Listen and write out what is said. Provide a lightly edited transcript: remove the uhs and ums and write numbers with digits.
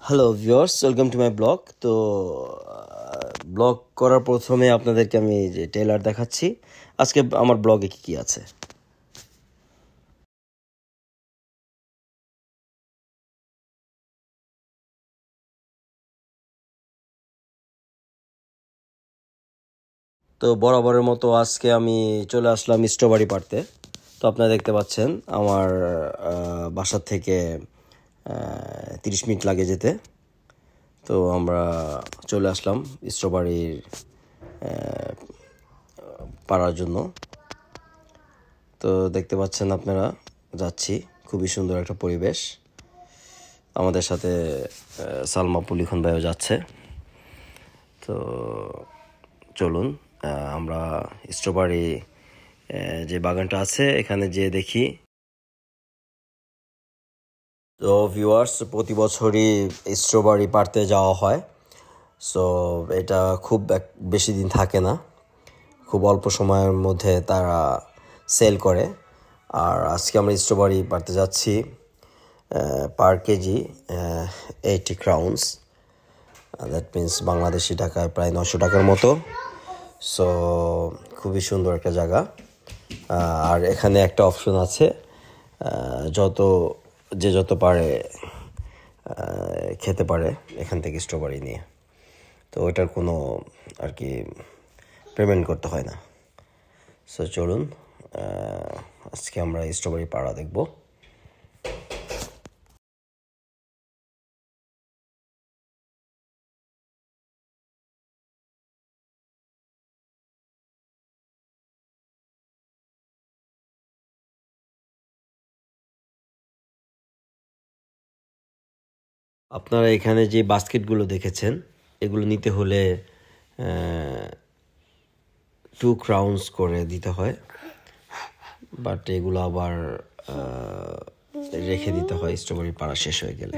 Hello viewers, welcome to my blog. তো blog করার প্রথমে আপনাদেরকে আমি যে ট্রেলার দেখাচ্ছি আজকে আমার ব্লগে কি কি আছে। তো বরাবরের মতো আজকে আমি চলে আসলাম স্ট্রবেরি পাড়তে। তো আপনারা দেখতে পাচ্ছেন আমার বাসার থেকে 30 মিনিট লাগে যেতে। তো আমরা চলে আসলাম স্ট্রবেরির পাড়ার জন্য। তো দেখতে পাচ্ছেন আপনারা, যাচ্ছি, খুবই সুন্দর একটা পরিবেশ। আমাদের সাথে সালমা পুলিখন ভাইও যাচ্ছে। তো চলুন আমরা স্ট্রবেরি যে বাগানটা আছে এখানে যেয়ে দেখি। তো ভিউয়ার্স, প্রতি বছরই স্ট্রবেরি পাড়তে যাওয়া হয়। সো এটা খুব বেশি দিন থাকে না, খুব অল্প সময়ের মধ্যে তারা সেল করে। আর আজকে আমরা স্ট্রবেরি পাড়তে যাচ্ছি। Per kg 80 crowns, that means Bangladeshi টাকায় প্রায় 900 টাকার মতো। সো খুবই সুন্দর একটা জায়গা। আর এখানে একটা অপশন আছে, যত পারে খেতে পারে এখান থেকে স্ট্রবেরি নিয়ে। তো ওইটার কোনো আর কি পেমেন্ট করতে হয় না। সো চলুন আজকে আমরা স্ট্রবেরি পাড়া দেখব। আপনারা এখানে যে বাস্কেটগুলো দেখেছেন এগুলো নিতে হলে 2 ক্রাউন্স করে দিতে হয়, বাট এগুলো আবার রেখে দিতে হয় স্ট্রবেরি পাড়া শেষ হয়ে গেলে।